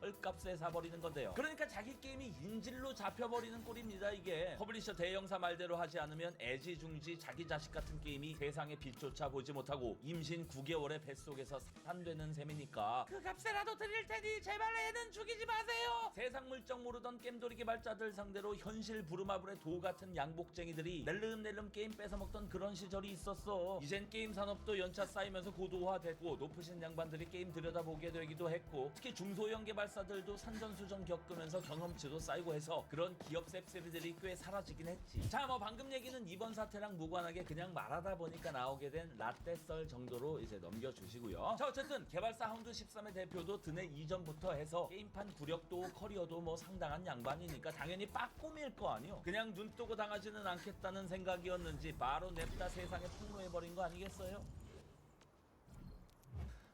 헐값에 사버리는 건데요. 그러니까 자기 게임이 인질로 잡혀버리는 꼴입니다. 이게 퍼블리셔 대형사 말대로 하지 않으면 애지중지 자기 자식 같은 게임이 세상의 빛조차 보지 못하고 임신 9개월의 뱃속에서 산되는 셈이니까 그 값이라도 드릴 테니 제발 애는 죽이지 마세요. 세상 물정 모르던 겜돌이 개발자들 상대로 현실 부루마블의 도 같은 양복쟁이들이 낼름낼름 게임 뺏어먹던 그런 시절이 있었어. 이젠 게임 산업도 연차 쌓이면서 고도화됐고 높으신 양반들이 게임 들여다보게 되기도 했고 특히 중소형 개발사들도 산전수전 겪으면서 경험치도 쌓이고 해서 그런 기업 셉셉이들이 꽤 사라지긴 했지. 자, 뭐 방금 얘기는 이번 사태랑 무관하게 그냥 말하다 보니까 나오게 된 라떼 썰 정도로 이제 넘겨주시고요. 자, 어쨌든 개발사 하운드 13의 대표도 드네 이전부터 해서 게임판 구력도 커리어도 뭐 상당한 양반이니까 당연히 빠꼼일 거 아니요. 그냥 눈 뜨고 당하지는 않겠다는 생각이었는지 바로 냅다 세상에 폭로해버린 거 아니겠어요?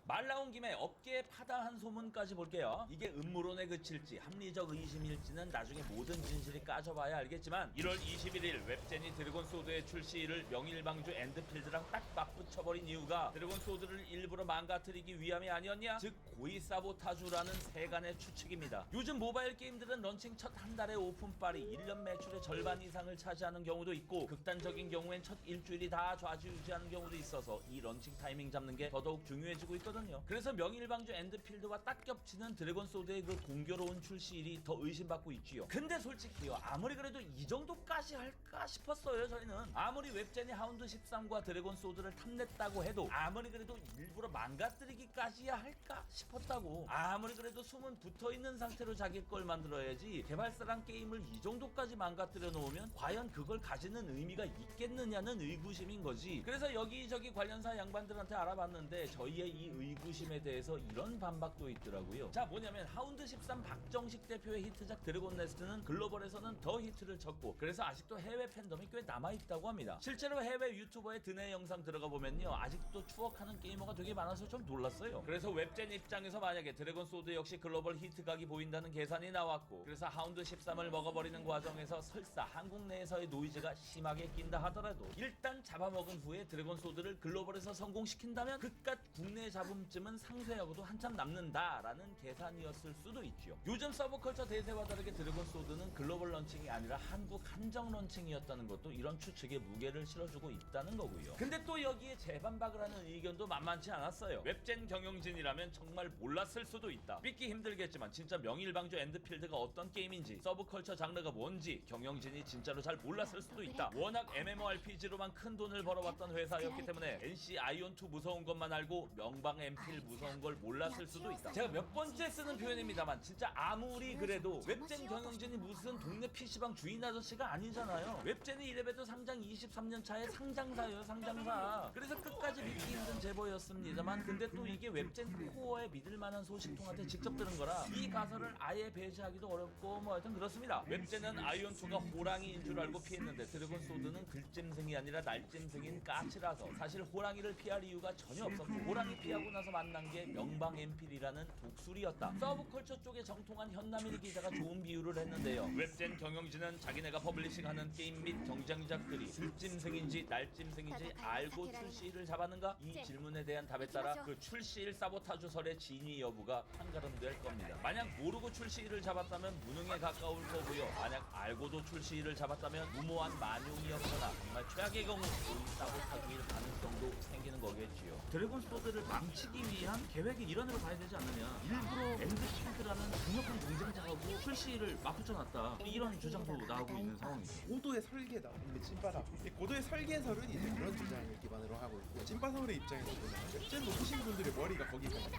말 나온 김에 업계의 파다한 소문까지 볼게요. 이게 음모론에 그칠지 합리적 의심일지는 나중에 모든 진실이 까져봐야 알겠지만 1월 21일 웹제니 드래곤 소드의 출시일을 명일방주 엔드필드랑 딱 맞붙여버린 이유가 드래곤 소드를 일부러 망가뜨리기 위함이 아니었냐? 즉 고의 사보타주라는 세간의 추측입니다. 요즘 모바일 게임들은 런칭 첫 한 달의 오픈빨이 1년 매출의 절반 이상을 차지하는 경우도 있고 극단적인 경우엔 첫 일주일이 다 좌지우지하는 경우도 있어서 이 런칭 타이밍 잡는 게 더더욱 중요해지고 있거든요. 그래서 명일방주 엔드필드와 딱 겹치는 드래곤 소드의 그 공교로운 출시일이 더 의심받고 있지요. 근데 솔직히요, 아무리 그래도 이 정도까지 할까 싶었어요. 저희는 아무리 웹제니 하운드 13과 드래곤 소드를 탐냈다고 해도 아무리 그래도 일부러 망가뜨리기까지야 할까 싶었다고. 아무리 그래도 숨은 붙어있는 상태로 자기 걸 만들어야지 개발사랑 게임을 이 정도까지 망가뜨려 놓으면 과연 그걸 가지는 의미가 있겠느냐는 의구심인 거지. 그래서 여기저기 관련사 양반들한테 알아봤는데 저희의 이 의구심에 대해서 이런 반박도 있더라고요. 자, 뭐냐면 하운드 13 박정식 대표의 히트작 드래곤 네스트는 글로벌에서는 더 히트를 쳤고 그래서 아직도 해외 팬덤이 꽤 남아있다고 합니다. 실제로 해외 유튜버의 드네 영상 들어가 보면요, 아직도 추억하는 게이머가 되게 많아서 좀 놀랐어요. 그래서 웹젠 입장에서 만약에 드래곤 소드 역시 글로벌 히트각이 보인다는 계산이 나왔고 그래서 하운드 13을 먹어버리는 과정에서 설사 한국 내에서의 노이즈가 심하게 낀다 하더라도 일단 잡아먹은 후에 드래곤 소드를 글로벌에서 성공시킨다면 그깟 국내 잡음쯤은 상쇄하고도 한참 남는다라는 계산이었을 수도 있죠. 요즘 서브컬처 대세와 다르게 드래곤 소드는 글로벌 런칭이 아니라 한국 한정 런칭이었다는 것도 이런 추측에 무게를 실어주고 있다는 거고요. 근데 또 여기에 재반박을 하는 의견도 만만치 않았어요. 웹젠 경영진이라면 정말 몰랐을 수도 있다. 믿기 힘들겠지만 진짜 명일방주 엔드필드가 어떤 게임인지 서브컬처 장르가 뭔지 경영진이 진짜로 잘 몰랐을 수도 있다. 워낙 MMORPG로만 큰 돈을 벌어왔던 회사였기 때문에 NC 아이온2 무서운 것만 알고 명방 엠필 무서운 걸 몰랐을 수도 있다. 제가 몇 번째 쓰는 표현입니다만 진짜 아무리 그래도 웹젠 경영진이 무슨 동네 PC방 주인 아저씨가 아니잖아요. 웹젠이 이래봬도 상장 23년 차의 상장사예요, 상장사. 그래서 끝까지 믿기 힘든 제보였습니다만 근데 또 이게 웹젠 코어에 믿을만한 소식통한테 직접 들은 거라 이 가설을 아예 배제하기도 어렵고 뭐 하여튼 그렇습니다. 웹젠은 아이온2가 호랑이인 줄 알고 피했는데 드래곤 소드는 글짐승이 아니라 날짐승인 까치라서 사실 호랑이를 피할 이유가 전혀 없었고 호랑이 피하고 나서 만난 게 명방 엠필이라는 독수리였다. 서브컬처 쪽에 정통한 현남일 기자가 좋은 비유를 했는데요. 웹젠 경영진은 자기네가 퍼블리싱하는 게임 및 경쟁작들이 들짐승인지 날짐승인지 알고 출시일을 잡았는가? 이 질문에 대한 답에 따라 그 출시일 사보타주설의 진위 여부가 판가름될 겁니다. 만약 모르고 출시일을 잡았다면 무능에 가까울 거고요. 만약 알고도 출시일을 잡았다면 무모한 만용이었거나 정말 최악의 경우 이 사보타주일 가능성도 생기는 거겠지요. 드래곤 소드를 망치기 위한 계획이 일환으로 봐야 되지 않느냐. 일부러 엔드필드라는 강력한 경쟁자하고 출시를 맞붙여놨다, 이런 주장도 나오고 있는 상황이죠. 고도의 설계다. 근데 찐빠라. 고도의 설계설은 이제 그런 주장을 기반으로 하고 있고 찐빠서울의 입장에서 보면 웹젠 높으신 분들의 머리가 거기까지.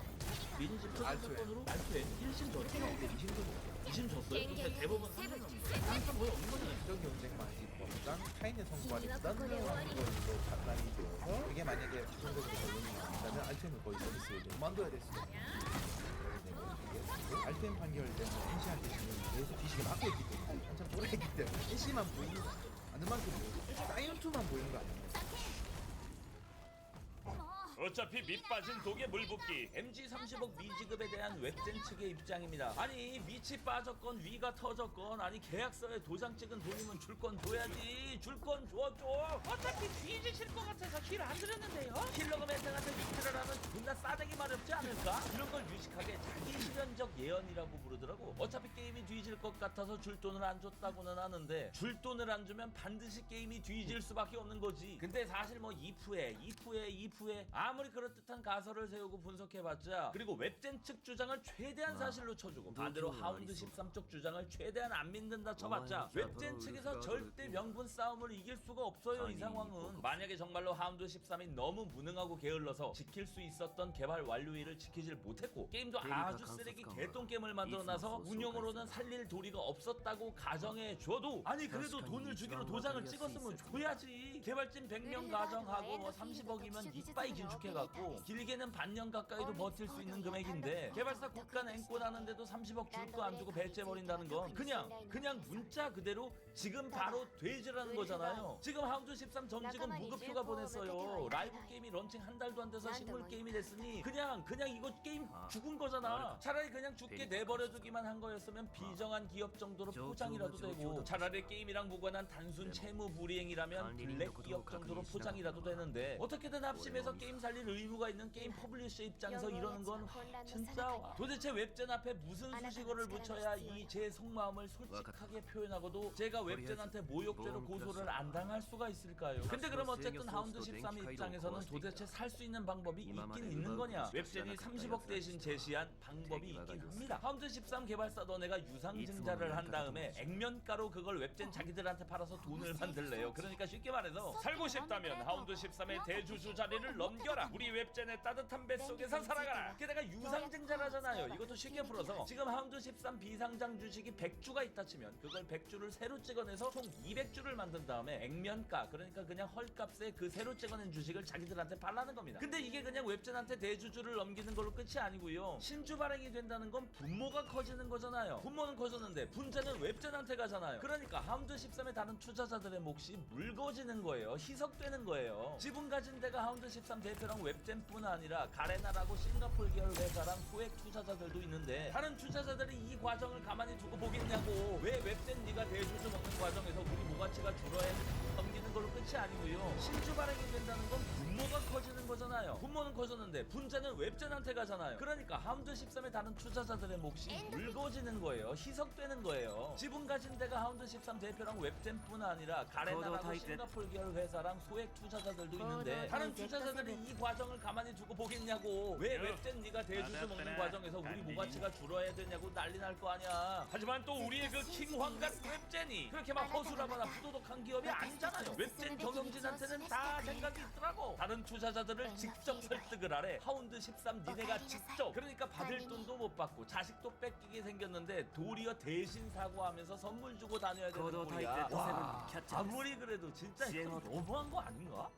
리니지 프로젝트건으로 알투에 1심 졌죠. 2심 졌어요. 근데 대법원 3년 넘었어요. 항상 거의 없는 거잖아요. 이런 경쟁만 입법당 타인의 성과를 부담스러워하는 걸로 판단이 되어서 이게 만약에 최종적으로 결론이 나온다면 알템을 거의 서비스를 그만둬야 될 수도 있고 알템 판결 때문에 NC한테 지금 계속 비식을 막고 있기 때문에 한참 오래했기 때문에 NC만 보이는 거 아니에요. 아는 만큼 보이고 사이언2만 보이는 거 아니에요. 어차피 밑 빠진 독에 물 붓기. MG 30억 미지급에 대한 웹젠 측의 입장입니다. 아니 밑이 빠졌건 위가 터졌건 아니 계약서에 도장 찍은 돈이면 줄 건 줘야지. 줄 건 줘줘. 어차피 뒤지실 것 같아서 길 안 드렸는데요. 킬러가 멘탱한테 위트를 하면 존나 싸대기 마렵지 않을까? 이런 걸 유식하게 자기 실현적 예언이라고 부르더라고. 어차피 게임이 뒤질 것 같아서 줄 돈을 안 줬다고는 하는데 줄 돈을 안 주면 반드시 게임이 뒤질 수밖에 없는 거지. 근데 사실 뭐 이프에 아무리 그럴듯한 가설을 세우고 분석해봤자 그리고 웹젠 측 주장을 최대한 사실로 쳐주고 반대로 하운드 13 쪽 주장을 최대한 안 믿는다 쳐봤자 웹젠 측에서 절대 명분 싸움을 이길 수가 없어요. 이 상황은 만약에 정말로 하운드 13이 너무 무능하고 게을러서 지킬 수 있었던 개발 완료일을 지키질 못했고 게임도 아주 쓰레기 개똥 게임을 만들어놔서 운영으로는 살릴 도리가 없었다고 가정해 줘도 아니 그래도 돈을 주기로 도장을 찍었으면 줘야지. 개발진 100명 가정하고 뭐 30억이면 이빠이 긴축해갖고 길게는 반년 가까이도 버틸 수 있는 금액인데 개발사 국간 앵꼬 나는데도 30억 줄도 안 주고 배째버린다는 건 그냥 문자 그대로 지금 바로 돼지라는 거잖아요. 지금 하운드 13 정직은 무급휴가 보냈어요. 라이브 게임이 런칭 한 달도 안 돼서 식물 게임이 됐으니 그냥 이거 게임 죽은 거잖아. 차라리 그냥 죽게 내버려두기만 한 거였으면 비정한 기업 정도로 포장이라도 되고 차라리 게임이랑 무관한 단순 채무 불이행이라면 블랙 기업 정도로 포장이라도 되는데 어떻게든 합심해서 게임 살릴 의무가 있는 게임 퍼블리셔 입장에서 이러는 건 진짜 도대체 웹젠 앞에 무슨 수식어를 붙여야 이 제 속마음을 솔직하게 표현하고도 제가 웹젠한테 모욕죄로 고소를 안 당할 수가 있을까요? 근데 그럼 어쨌든 하운드 13 입장에서는 도대체 살 수 있는 방법이 있긴 있는 거냐? 웹젠이 30억 대신 제시한 방법이 있긴 합니다. 하운드 13 개발사 너네가 유상증자를 한 다음에 액면가로 그걸 웹젠 자기들한테 팔아서 돈을 만들래요. 그러니까 쉽게 말해서 살고 싶다면 하운드 13의 대주주 자리를 넘겨라. 우리 웹젠의 따뜻한 뱃속에서 살아가라. 게다가 유상증자라잖아요. 이것도 쉽게 풀어서 지금 하운드 13 비상장 주식이 100주가 있다 치면 그걸 100주를 새로 찍어내서 총 200주를 만든 다음에 액면가 그러니까 그냥 헐값에 그 새로 찍어낸 주식을 자기들한테 팔라는 겁니다. 근데 이게 그냥 웹젠한테 대주주를 넘기는 걸로 끝이 아니고요. 신주 발행이 된다는 건 분모가 커지는 거잖아요. 분모는 커졌는데 분자는 웹젠한테 가잖아요. 그러니까 하운드 13의 다른 투자자들의 몫이 묽어지는 거예요. 희석되는 거예요. 지분 가진 데가 하운드 13 대표랑 웹젠뿐 아니라 가레나라고 싱가폴 계열 회사랑 소액 투자자들도 있는데 다른 투자자들이 이 과정을 가만히 두고 보겠냐고. 왜 웹젠 네가 대주주 먹는 과정에서 우리 모가치가 줄어야 넘기는 걸로 끝이 아니고요. 신주 발행이 된다는 건 분모가 커지는 거잖아요. 분모는 커졌는데 분자는 웹젠한테 가잖아요. 그러니까 하운드 13의 다른 투자자들의 몫이 묽어지는 거예요. 희석되는 거예요. 지분 가진 데가 하운드 13 대표랑 웹젠뿐 아니라 가레나라고 싱가폴 계열 회사랑 소액 투자자들도 있는데 다른 투자자들이 이 과정을 가만히 두고 보겠냐고. 왜 웹젠 네가 대주주 먹는 과정에서 우리 모가치가 줄어야 되냐고 난리 날 거 아니야. 하지만 또 우리의 그 킹황과 웹젠이 그렇게 막 허술하거나 부도덕한 기업이 아니잖아요. 웹젠 경영진한테는 다 생각이 있더라고. 다른 투자자들을 직접 설득을 하래. 하운드 13 니네가 직접 그러니까 받을 돈도 못 받고 자식도 뺏기게 생겼는데 도리어 대신 사과하면서 선물 주고 다녀야 되는 꼴이야. 와, 아무리 그래도 진짜 이거 너무한 거 아닌가?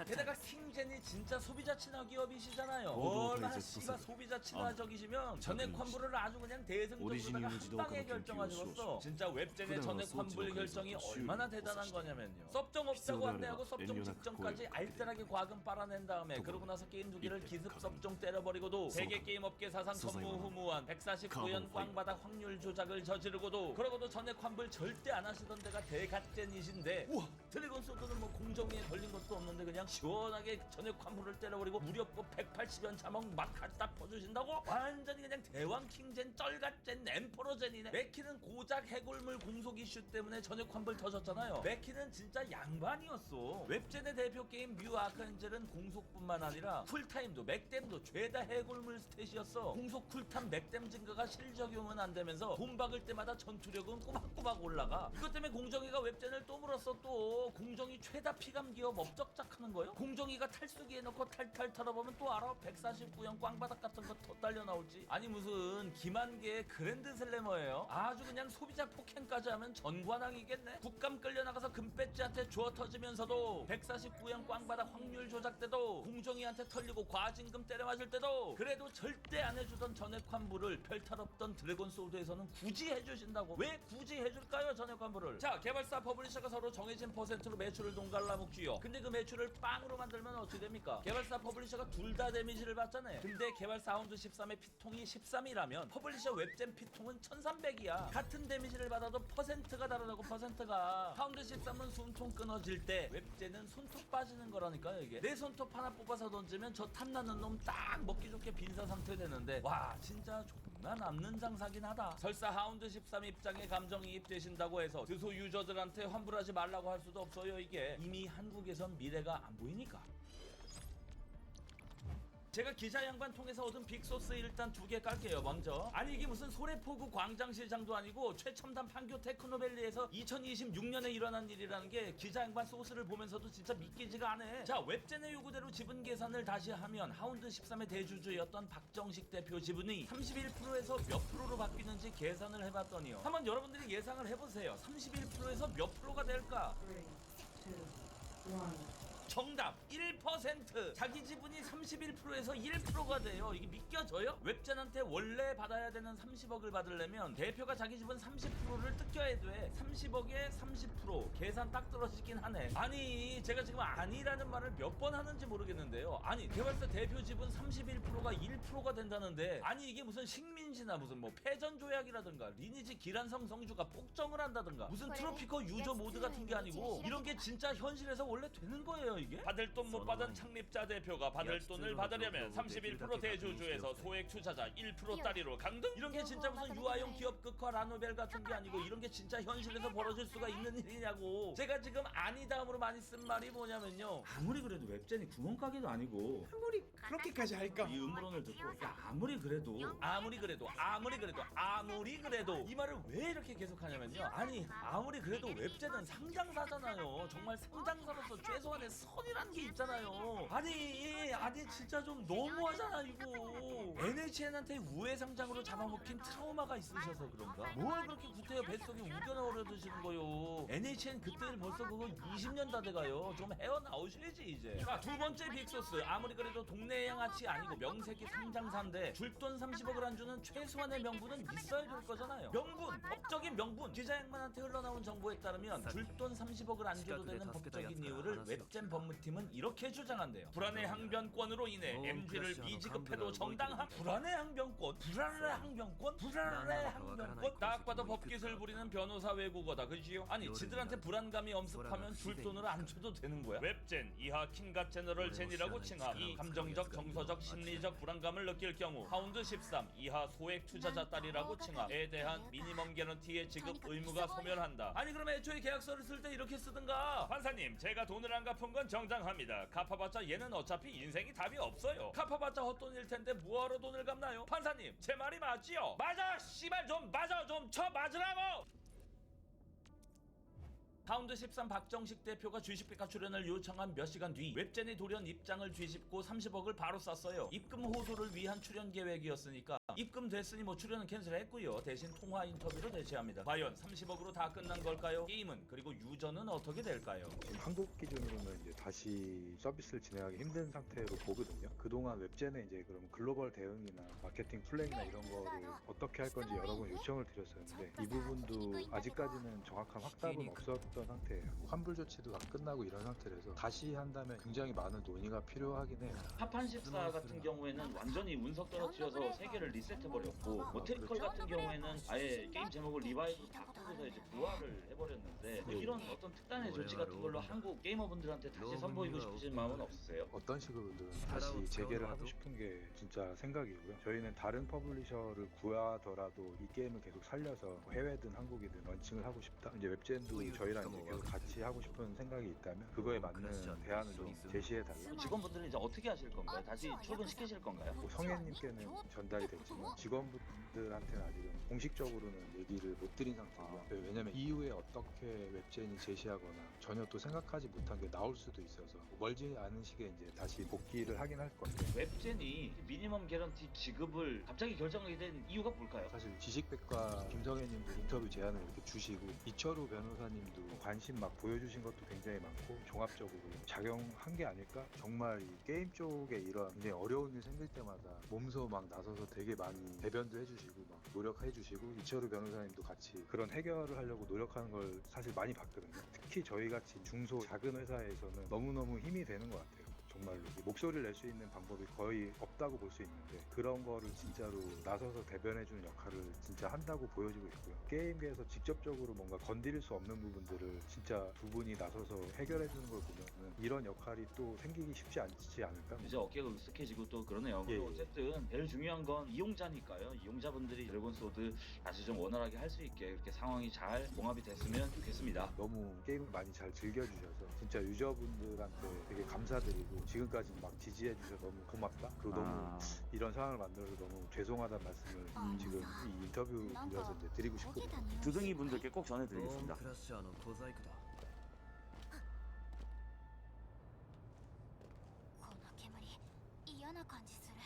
게다가 킹젠이 진짜 소비자 친화 기업이시잖아요. 얼마나 씨가 소비자 친화적이시면 전액 환불을 아주 그냥 대승적으로다가 한 방에 결정하셨어. 진짜 웹젠의 전액 환불 결정이 얼마나 대단한 거냐면요. 섭정 없다고 안내하고 섭정 직전까지 알뜰하게 과금 빨아낸 다음에 그러고 나서 게임 두 개를 기습 섭정 때려버리고도 세계 게임 업계 사상 전무후무한 149연 꽝바닥 확률 조작을 저지르고도 그러고도 전액 환불 절대 안 하시던 데가 대갓젠이신데 우와 드래곤 소드는 뭐 공정위에 걸린 것도 없는데 그냥 시원하게 전액 환불을 때려버리고 무렵고 180연 자막 막 갖다 퍼주신다고? 완전히 그냥 대왕 킹젠 쩔갓젠 엠퍼러젠이네. 맥키는 고작 해골물 공속 이슈 때문에 전액 환불 터졌잖아요. 맥키는 진짜 양반이었어. 웹젠의 대표 게임 뮤 아크엔젤은 공속뿐만 아니라 쿨타임도 맥댐도 죄다 해골물 스탯이었어. 공속 쿨탐 맥댐 증가가 실적용은 안 되면서 돈 박을 때마다 전투력은 꼬박꼬박 올라가. 이것 때문에 공정위가 웹젠을 또 물었어. 또 공정위 최다 피감 기업 업적작하는 거예요? 공정위가 탈수기해놓고 탈탈 털어보면 또 알아. 149형 꽝바닥 같은 거 더 딸려 나올지. 아니 무슨 김한계의 그랜드 슬래머예요. 아주 그냥 소비자 폭행까지 하면 전관왕이겠네. 국감 끌려나가서 금배지한테 주워 터지면서도 149형 꽝바닥 확률 조작 때도 공정위한테 털리고 과징금 때려 맞을 때도 그래도 절대 안 해주던 전액 환불을 별탈 없던 드래곤 소드에서는 굳이 해주신다고. 왜 굳이 해줄까요 전액 환불을? 자 개발사 퍼블리셔가 서로 정해진 퍼센트로 매출을 동갈라 잘라먹지요. 근데 그 매출을 빵으로 만들면 어찌 됩니까? 개발사 퍼블리셔가 둘 다 데미지를 받잖아요. 근데 개발사 하운드 13의 피통이 13이라면 퍼블리셔 웹젠 피통은 1300이야. 같은 데미지를 받아도 퍼센트가 다르다고. 퍼센트가 하운드 13은 숨통 끊어질 때 웹젠은 손톱 빠지는 거라니까요. 이게 내 손톱 하나 뽑아서 던지면 저 탐나는 놈 딱 먹기 좋게 빈사 상태 되는데, 와 진짜 존나 남는 장사긴 하다. 설사 하운드 13 입장에 감정이입되신다고 해서 드소 유저들한테 환불하지 말라고 할 수도 없어요. 이게 이미 한국에선 미래가 안 보이니까. 제가 기자 양반 통해서 얻은 빅소스 일단 2개 깔게요. 먼저, 아니 이게 무슨 소래포구 광장시장도 아니고 최첨단 판교 테크노밸리에서 2026년에 일어난 일이라는 게 기자 양반 소스를 보면서도 진짜 믿기지가 않아. 자, 웹젠의 요구대로 지분 계산을 다시 하면 하운드 13의 대주주였던 박정식 대표 지분이 31%에서 몇 프로로 바뀌는지 계산을 해봤더니요, 한번 여러분들이 예상을 해보세요. 31%에서 몇 프로가 될까? 3, 2, 1. 정답 1%. 자기 지분이 31%에서 1%가 돼요. 이게 믿겨져요? 웹젠한테 원래 받아야 되는 30억을 받으려면 대표가 자기 지분 30%를 뜯겨야 돼. 30억에 30% 계산 딱 떨어지긴 하네. 아니 제가 지금 아니라는 말을 몇 번 하는지 모르겠는데요. 아니 개발사 대표 지분 31%가 1%가 된다는데, 아니 이게 무슨 식민지나 무슨 뭐 패전조약이라든가 리니지 기란성 성주가 폭정을 한다든가 무슨 트로피커 유저 모드 같은 게 아니고, 이런 게 진짜 현실에서 원래 되는 거예요. 이게 받을 돈 못 받은 창립자 대표가 받을 돈을 받으려면 31% 대주주에서 소액 투자자 1% 따리로 강등? 이런 게 진짜 무슨 유아용 기업 극화 라노벨 같은 게 아니고, 이런 게 진짜 현실에서 벌어질 수가 있는 일이냐고. 제가 지금 아니다음으로 많이 쓴 말이 뭐냐면요, 아무리 그래도 웹젠이 구멍가게도 아니고 아무리 그렇게까지 할까? 이 음모론을 듣고, 야 아무리 그래도 이 말을 왜 이렇게 계속하냐면요, 아니 아무리 그래도 웹젠은 상장사잖아요. 정말 상장사로서 최소한의 선이란 게 있잖아요. 아니 진짜 좀 너무하잖아 이거. NHN한테 우회 상장으로 잡아먹힌 트라우마가 있으셔서 그런가? 뭘 그렇게 구태여 뱃속에 우겨넣으려 드시는 거요. NHN 그때 벌써 그거 20년 다 돼가요. 좀 헤어나오셔야지 이제. 자, 두 번째 빅소스. 아무리 그래도 동네 양아치 아니고 명색이 상장사인데 줄 돈 30억을 안 주는 최소한의 명분은 있어야 될 거잖아요. 명분, 법적인 명분. 기자 양반한테 흘러나온 정보에 따르면 줄 돈 30억을 안 줘도 되는 법적인 이유를 웹젠 법무팀은 이렇게 주장한대요. 불안해 항변권으로 인해 MG를 미지급해도 정당한 불안해 항변권? 딱 봐도 법기술 부리는 변호사 외국어다, 그지요? 아니 지들한테 불안감이 엄습하면 줄 돈을 안 줘도 되는 거야? 웹젠 이하 킹갓 제너럴 젠이라고 칭함. 이 감정적, 정서적, 심리적 불안감을 느낄 경우 하운드 13 이하 소액 투자자 딸이라고 칭함에 대한 미니멈 개런티의 지급 의무가 소멸한다. 아니 그럼 애초에 계약서를 쓸 때 이렇게 쓰든가. 판사님, 제가 돈을 안 갚은 건 정당합니다. 갚아봤자 얘는 어차피 인생이 답이 없어요. 갚아봤자 헛돈일 텐데 뭐하러 돈을 갚나요? 판사님, 제 말이 맞지요? 맞아 씨발, 좀 맞아, 좀 쳐 맞으라고. 하운드 13 박정식 대표가 주식백과 출연을 요청한 몇 시간 뒤 웹젠이 돌연 입장을 뒤집고 30억을 바로 쐈어요. 입금 호소를 위한 출연 계획이었으니까 입금됐으니 뭐 출연은 캔슬했고요. 대신 통화 인터뷰로 대체합니다. 과연 30억으로 다 끝난 걸까요? 게임은, 그리고 유저는 어떻게 될까요? 지금 한국 기준으로는 이제 다시 서비스를 진행하기 힘든 상태로 보거든요. 그동안 웹젠에 이제 그럼 글로벌 대응이나 마케팅 플랜이나 이런 거를 어떻게 할 건지 여러 번 요청을 드렸었는데, 이 부분도 아직까지는 정확한 확답은 없었던 상태예요. 환불 조치도 다 끝나고 이런 상태라서 다시 한다면 굉장히 많은 논의가 필요하긴 해요. 파판 14 같은 경우에는 완전히 운석 떨어뜨려서 세계를 리셋해버렸고, 모텔컬 같은 경우에는 아예 게임 제목을 리바이브로 바꾸고서 이제 부활을 해버렸는데, 뭐 이런 어떤 특단의 조치 같은 걸로 한국 게이머분들한테 다시 선보이고 싶으신 마음은 없으세요? 어떤 식으로든 다시 재개를 하고 싶은 게 진짜 생각이고요. 저희는 다른 퍼블리셔를 구하더라도 이 게임을 계속 살려서 해외든 한국이든 런칭을 하고 싶다. 이제 웹젠도 저희랑 이제 계속 같이 하고 싶은 생각이 있다면 그거에 맞는 대안을 좀 제시해달라. 직원분들은 이제 어떻게 하실 건가요? 다시 출근시키실 건가요? 뭐 성현님께는 전달이 됐지만 직원분들한테는 아직은 공식적으로는 얘기를 못 드린 상태고요. 왜냐면 이후에 어떻게 웹젠이 제시하거나 전혀 또 생각하지 못한 게 나올 수도 있어서 멀지 않은 시기에 이제 다시 복귀를 하긴 할 건데, 웹젠이 미니멈 개런티 지급을 갑자기 결정하게 된 이유가 뭘까요? 사실 지식백과 김성애님도 인터뷰 제안을 이렇게 주시고 이철우 변호사님도 관심 막 보여주신 것도 굉장히 많고 종합적으로 작용한 게 아닐까? 정말 이 게임 쪽에 이런 굉장히 어려운 일 생길 때마다 몸소 막 나서서 되게 많이 대변도 해주시고 막 노력해주시고 이철우 변호사님도 같이 그런 해결을 하려고 노력하는 걸 사실 많이 봤거든요. 특히 저희같이 중소 작은 회사에서는 너무너무 힘이 되는 것 같아요. 정말로 목소리를 낼 수 있는 방법이 거의 없다고 볼 수 있는데 그런 거를 진짜로 나서서 대변해주는 역할을 진짜 한다고 보여지고 있고요. 게임계에서 직접적으로 뭔가 건드릴 수 없는 부분들을 진짜 두 분이 나서서 해결해주는 걸 보면은 이런 역할이 또 생기기 쉽지 않지 않을까? 이제 어깨가 으쓱해지고 또 그러네요. 예, 예. 어쨌든 제일 중요한 건 이용자니까요. 이용자분들이 드래곤 소드 다시 좀 원활하게 할 수 있게 이렇게 상황이 잘 봉합이 됐으면 좋겠습니다. 너무 게임을 많이 잘 즐겨주셔서 진짜 유저분들한테 되게 감사드리고 지금까지 막 지지해주셔서 너무 고맙다. 그리고 너무 이런 상황을 만들어서 너무 죄송하다는 말씀을 지금 이 인터뷰에서 이제 드리고 싶거든요. 두둥이 분들께 꼭 전해드리겠습니다. クラッシャーの小細工だ。この煙嫌な感じする。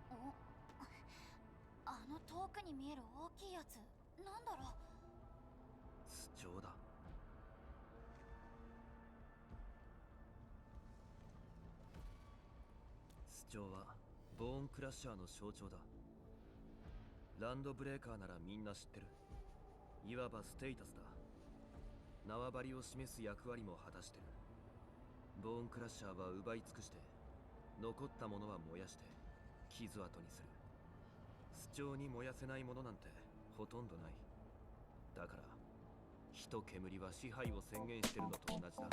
お、あの遠くに見える大きいやつなんだろう。主張だ。主張はボーンクラッシャーの象徴だ。ランドブレーカーならみんな知ってる。いわばステータスだ。縄張りを示す役割も果たしてる。ボーンクラッシャーは奪い尽くして、残ったものは燃やして傷跡にする。主張に燃やせないものなんてほとんどない。だから火と煙は支配を宣言してるのと同じだ。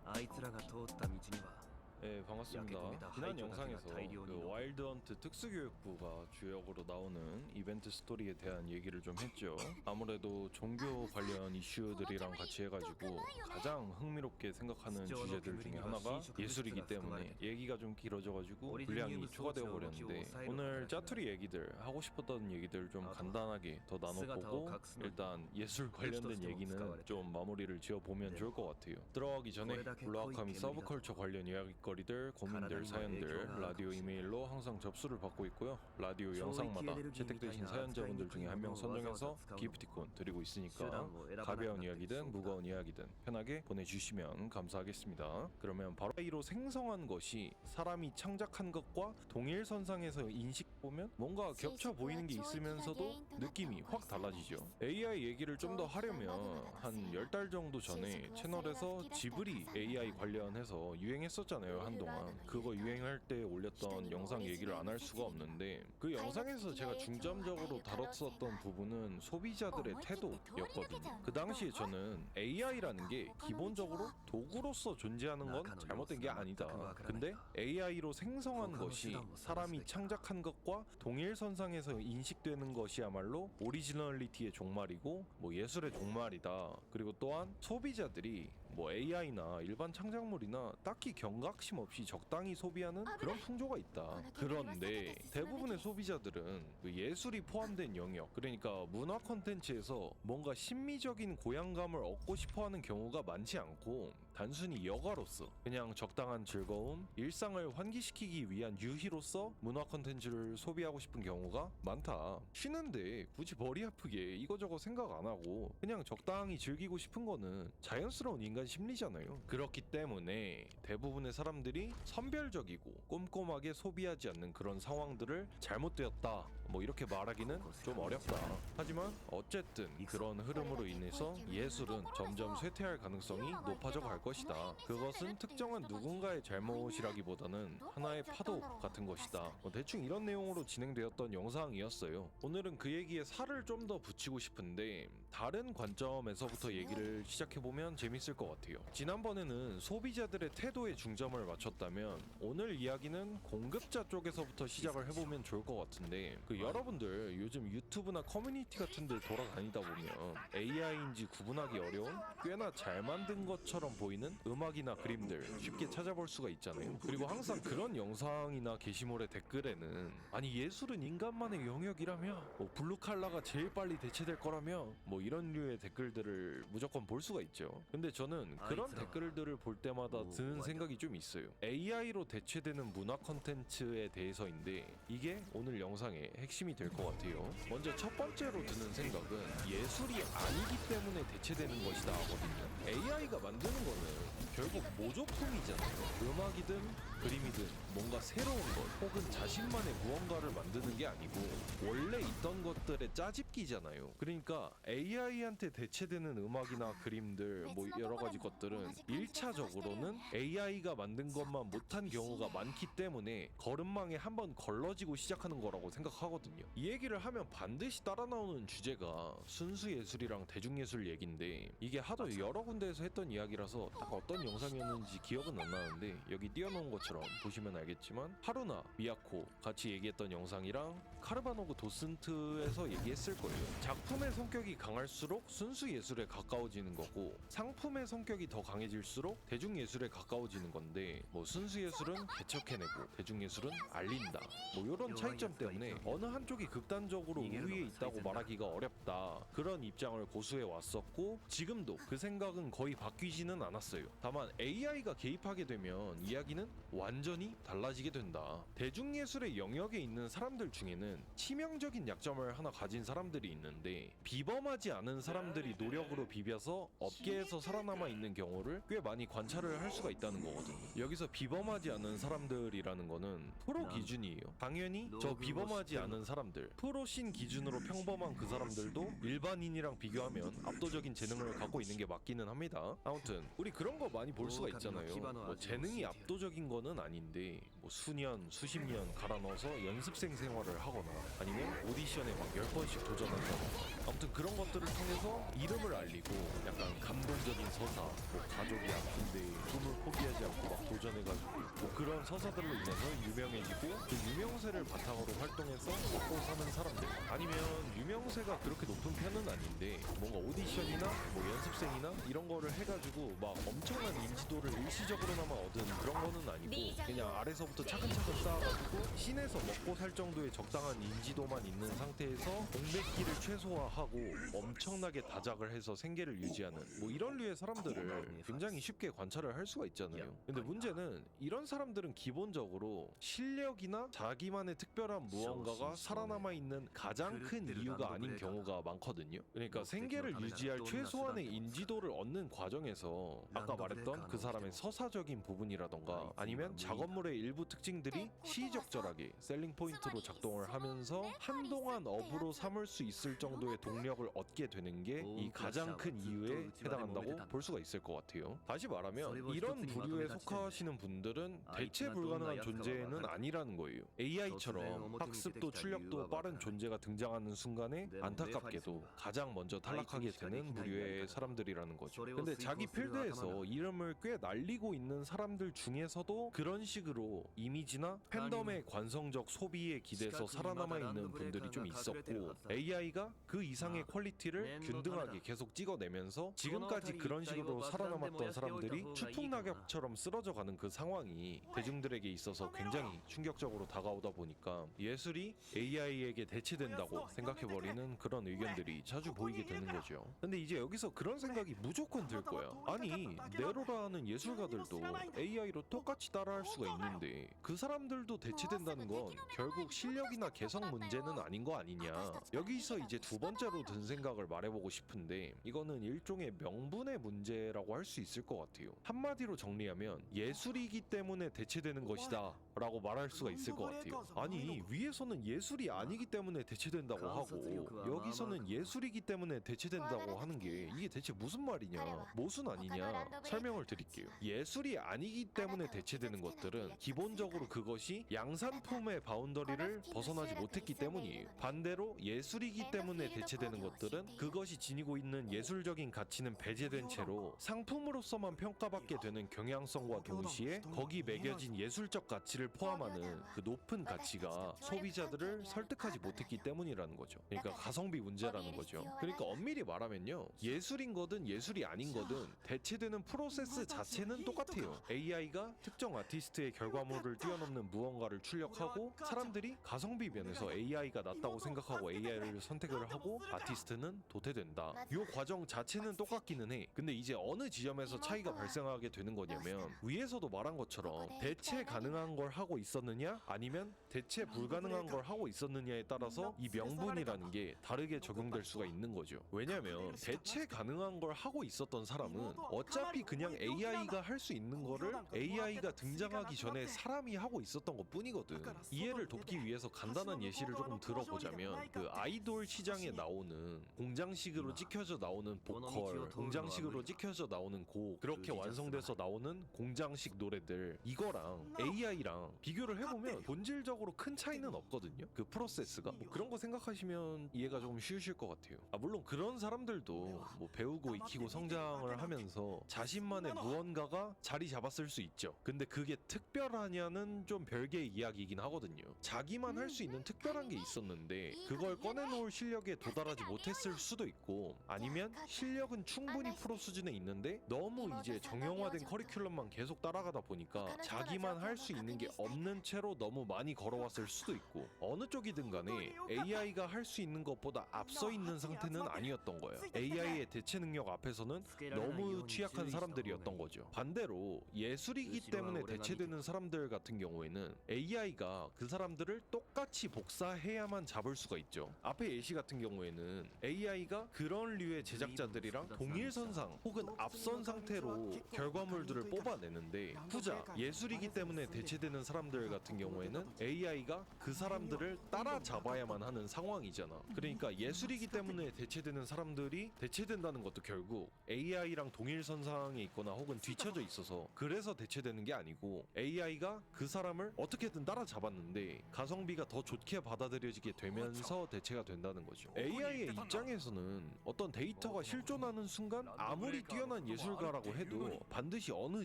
あいつらが通った道には 네, 반갑습니다. 지난 영상에서 그 와일드 헌트 특수교육부가 주역으로 나오는 이벤트 스토리에 대한 얘기를 좀 했죠. 아무래도 종교 관련 이슈들이랑 같이 해가지고 가장 흥미롭게 생각하는 주제들 중에 하나가 예술이기 때문에 얘기가 좀 길어져가지고 분량이 초과되어 버렸는데 오늘 짜투리 얘기들, 하고 싶었던 얘기들 좀 간단하게 더 나눠보고 일단 예술 관련된 얘기는 좀 마무리를 지어보면 좋을 것 같아요. 들어가기 전에 블루아카미 서브컬처 관련 이야기거리들, 고민들, 사연들 라디오 이메일로 항상 접수를 받고 있고요. 라디오 영상마다 채택되신 사연자분들 중에 한 명 선정해서 기프티콘 드리고 있으니까 가벼운 이야기든 무거운 이야기든 편하게 보내주시면 감사하겠습니다. 그러면 바로 AI로 생성한 것이 사람이 창작한 것과 동일선상에서 인식 보면 뭔가 겹쳐 보이는 게 있으면서도 느낌이 확 달라지죠. AI 얘기를 좀 더 하려면 한 10달 정도 전에 채널에서 지브리 AI 관련해서 유행했었잖아요. 한동안 그거 유행할 때 올렸던 영상 얘기를 안 할 수가 없는데 그 영상에서 제가 중점적으로 다뤘었던 부분은 소비자들의 태도였거든요. 그 당시에 저는 AI라는 게 기본적으로 도구로서 존재하는 건 잘못된 게 아니다. 근데 AI로 생성한 것이 사람이 창작한 것과 동일선상에서 인식되는 것이야말로 오리지널리티의 종말이고 뭐 예술의 종말이다. 그리고 또한 소비자들이 뭐 AI나 일반 창작물이나 딱히 경각심 없이 적당히 소비하는 그런 풍조가 있다. 그런데 대부분의 소비자들은 그 예술이 포함된 영역, 그러니까 문화 콘텐츠에서 뭔가 심미적인 고양감을 얻고 싶어하는 경우가 많지 않고 단순히 여가로서 그냥 적당한 즐거움, 일상을 환기시키기 위한 유희로서 문화 콘텐츠를 소비하고 싶은 경우가 많다. 쉬는데 굳이 머리 아프게 이거저거 생각 안 하고 그냥 적당히 즐기고 싶은 거는 자연스러운 인간 심리잖아요. 그렇기 때문에 대부분의 사람들이 선별적이고 꼼꼼하게 소비하지 않는 그런 상황들을 잘못되었다, 뭐 이렇게 말하기는 좀 어렵다. 하지만 어쨌든 그런 흐름으로 인해서 예술은 점점 쇠퇴할 가능성이 높아져 갈 것이다. 그것은 특정한 누군가의 잘못이라기보다는 하나의 파도 같은 것이다. 대충 이런 내용으로 진행되었던 영상이었어요. 오늘은 그 얘기에 살을 좀 더 붙이고 싶은데 다른 관점에서부터 얘기를 시작해보면 재밌을 것 같아요. 지난번에는 소비자들의 태도에 중점을 맞췄다면 오늘 이야기는 공급자 쪽에서부터 시작을 해보면 좋을 것 같은데 여러분들 요즘 유튜브나 커뮤니티 같은 데 돌아다니다 보면 AI인지 구분하기 어려운 꽤나 잘 만든 것처럼 보이는 음악이나 그림들 쉽게 찾아볼 수가 있잖아요. 그리고 항상 그런 영상이나 게시물의 댓글에는 아니 예술은 인간만의 영역이라며, 뭐 블루칼라가 제일 빨리 대체될 거라며, 뭐 이런 류의 댓글들을 무조건 볼 수가 있죠. 근데 저는 그런 댓글들을 볼 때마다 드는 생각이 좀 있어요. AI로 대체되는 문화 콘텐츠에 대해서인데 이게 오늘 영상의 핵심이 될 것 같아요. 먼저 첫 번째로 드는 생각은 예술이 아니기 때문에 대체되는 것이다 하거든요. AI가 만드는 거는 결국 모조품이잖아요. 음악이든 그림이든 뭔가 새로운 것 혹은 자신만의 무언가를 만드는 게 아니고 원래 있던 것들의 짜집기잖아요. 그러니까 AI한테 대체되는 음악이나 그림들 뭐 여러 가지 것들은 1차적으로는 AI가 만든 것만 못한 경우가 많기 때문에 걸음망에 한번 걸러지고 시작하는 거라고 생각하거든요. 이 얘기를 하면 반드시 따라 나오는 주제가 순수예술이랑 대중예술 얘기인데 이게 하도 여러 군데에서 했던 이야기라서 딱 어떤 영상이었는지 기억은 안 나는데 여기 띄워놓은 것처럼 보시면 알겠지만 하루나 미야코 같이 얘기했던 영상이랑 카르바노그 도슨트에서 얘기했을 거예요. 작품의 성격이 강할수록 순수예술에 가까워지는 거고 상품의 성격이 더 강해질수록 대중예술에 가까워지는 건데 뭐 순수예술은 개척해내고 대중예술은 알린다 뭐 이런 차이점 때문에 어느 한쪽이 극단적으로 우위에 있다고 말하기가 어렵다 그런 입장을 고수해 왔었고 지금도 그 생각은 거의 바뀌지는 않았어요. 다만 AI가 개입하게 되면 이야기는 완전히 달라지게 된다. 대중예술의 영역에 있는 사람들 중에는 치명적인 약점을 하나 가진 사람들이 있는데 비범하지 않은 사람들이 노력으로 비벼서 업계에서 살아남아 있는 경우를 꽤 많이 관찰을 할 수가 있다는 거거든요. 여기서 비범하지 않은 사람들이라는 거는 프로 기준이에요. 당연히 저 비범하지 않은 사람들 프로신 기준으로 평범한 그 사람들도 일반인이랑 비교하면 압도적인 재능을 갖고 있는 게 맞기는 합니다. 아무튼 우리 그런 거 많이 볼 수가 있잖아요. 뭐 재능이 압도적인 거는 아닌데 뭐 수년 수십 년 갈아 넣어서 연습생 생활을 하거나 아니면 오디션에 막 10번씩 도전한다거나 아무튼 그런 것들을 통해서 이름을 알리고 약간 감동적인 서사 뭐 가족이 아픈데 꿈을 포기하지 않고 막 도전해가지고 뭐 그런 서사들로 인해서 유명해지고 그 유명세를 바탕으로 활동해서 먹고 사는 사람들 아니면 유명세가 그렇게 높은 편은 아닌데 뭔가 오디션이나 뭐 연습생이나 이런 거를 해가지고 막 엄청난 인지도를 일시적으로나마 얻은 그런 거는 아니고 그냥 아래서부터 차근차근 쌓아가지고 신에서 먹고 살 정도의 적당한 인지도만 있는 상태에서 공백기를 최소화하고 엄청나게 다작을 해서 생계를 유지하는 뭐 이런 류의 사람들을 굉장히 쉽게 관찰을 할 수가 있잖아요. 근데 문제는 이런 사람들은 기본적으로 실력이나 자기만의 특별한 무언가가 살아남아 있는 가장 큰 이유가 아닌 경우가 많거든요. 그러니까 생계를 유지할 최소한의 인지도를 얻는 과정에서 아까 말했던 그 사람의 서사적인 부분이라던가 아니면 작업물의 일부 특징들이 시의적절하게 셀링 포인트로 작동을 하면서 한동안 업으로 삼을 수 있을 정도의 동력을 얻게 되는 게 이 가장 큰 이유에 해당한다고 볼 수가 있을 것 같아요. 다시 말하면 이런 부류에 속하시는 분들은 대체 불가능한 존재는 아니라는 거예요. AI처럼 학습도 출력도 빠른 존재가 등장하는 순간에 안타깝게도 가장 먼저 탈락하게 되는 부류의 사람들이라는 거죠. 근데 자기 필드에서 이름을 꽤 날리고 있는 사람들 중에서도 그런 식으로 이미지나 팬덤의 관성적 소비에 기대서 살아남아 있는 분들이 좀 있었고 AI가 그 이상의 퀄리티를 균등하게 계속 찍어내면서 지금까지 그런 식으로 살아남았던 사람들이 추풍낙엽처럼 쓰러져가는 그 상황이 대중들에게 있어서 굉장히 충격적으로 다가오다 보니까 예술이 AI에게 대체된다고 생각해버리는 그런 의견들이 자주 보이게 되는 거죠. 근데 이제 여기서 그런 생각이 무조건 들 거야. 아니 네로라는 예술가들도 AI로 똑같이 따라할 수가 있는데 그 사람들도 대체된다는 건 결국 실력이나 개성 문제는 아닌 거 아니냐. 여기서 이제 두 번째로 든 생각을 말해보고 싶은데 이거는 일종의 명분의 문제라고 할 수 있을 것 같아요. 한마디로 정리하면 예술이기 때문에 대체되는 것이다 라고 말할 수가 있을 것 같아요. 아니 위에서는 예술이 아니기 때문에 대체된다고 하고 여기서는 예술이기 때문에 대체된다고 하는 게 이게 대체 무슨 말이냐 모순 아니냐. 설명을 드릴게요. 예술이 아니기 때문에 대체되는 것들은 기본적으로 그것이 양산품의 바운더리를 벗어나지 못했기 때문이에요. 반대로 예술이기 때문에 대체되는 것들은 그것이 지니고 있는 예술적인 가치는 배제된 채로 상품으로서만 평가받게 되는 경향성과 동시에 거기 매겨진 예술적 가치를 포함하는 그 높은 가치가 소비자들을 설득하지 못했기 때문이라는 거죠. 그러니까 가성비 문제라는 거죠. 그러니까 엄밀히 말하면요 예술인 거든 예술이 아닌 거든 대체되는 프로세스 자체는 똑같아요. AI가 특정 아티스트의 결과물을 뛰어넘는 무언가를 출력하고 사람들이 가성비 면에서 AI가 AI가 낫다고 생각하고 AI를 선택을 하고 아티스트는 도태된다. 요 과정 자체는 똑같기는 해. 근데 이제 어느 지점에서 차이가 발생하게 되는 거냐면 위에서도 말한 것처럼 대체 가능한 걸 하고 있었느냐 아니면 대체 불가능한 걸 하고 있었느냐에 따라서 이 명분이라는 게 다르게 적용될 수가 있는 거죠. 왜냐면 대체 가능한 걸 하고 있었던 사람은 어차피 그냥 AI가 할 수 있는 거를 AI가 등장하기 전에 사람이 하고 있었던 것 뿐이거든. 이해를 돕기 위해서 간단한 예시를 조금 들어보자면 그 아이돌 시장에 나오는 공장식으로 찍혀져 나오는 보컬, 공장식으로 찍혀져 나오는 곡, 그렇게 완성돼서 나오는 공장식 노래들, 이거랑 AI랑 비교를 해보면 본질적으로 큰 차이는 없거든요. 그 프로세스가 뭐 그런 거 생각하시면 이해가 조금 쉬우실 것 같아요. 물론 그런 사람들도 뭐 배우고 익히고 성장을 하면서 자신만의 무언가가 자리 잡았을 수 있죠. 근데 그게 특별하냐는 좀 별개의 이야기이긴 하거든요. 자기만 할 수 있는 특별한 게 있었는데 그걸 꺼내놓을 실력에 도달하지 못했을 수도 있고, 아니면 실력은 충분히 프로 수준에 있는데 너무 이제 정형화된 커리큘럼만 계속 따라가다 보니까 자기만 할 수 있는 게 없는 채로 너무 많이 걸어왔을 수도 있고, 어느 쪽이든 간에 AI가 할 수 있는 것보다 앞서 있는 상태는 아니었던 거야. AI의 대체 능력 앞에서는 너무 취약한 사람들이었던 거죠. 반대로 예술이기 때문에 대체되는 사람들 같은 경우에는 AI가 그 사람들을 똑같이 복사해야만 잡을 수가 있죠. 앞에 예시 같은 경우에는 AI가 그런 류의 제작자들이랑 동일선상 혹은 앞선 상태로 결과물들을 뽑아내는데, 후자 예술이기 때문에 대체되는 사람들 같은 경우에는 AI가 그 사람들을 따라잡아야만 하는 상황이잖아. 그러니까 예술이기 때문에 대체되는 사람들이 대체된다는 것도 결국 AI랑 동일선상에 있거나 혹은 뒤쳐져 있어서 그래서 대체되는 게 아니고, AI가 그 사람을 어떻게든 따라잡았는데 가성비가 더 좋게 받아들여지게 되면서 대체가 된다는 거죠. AI의 입장에서는 어떤 데이터가 실존하는 순간 아무리 뛰어난 예술가라고 해도 반드시 어느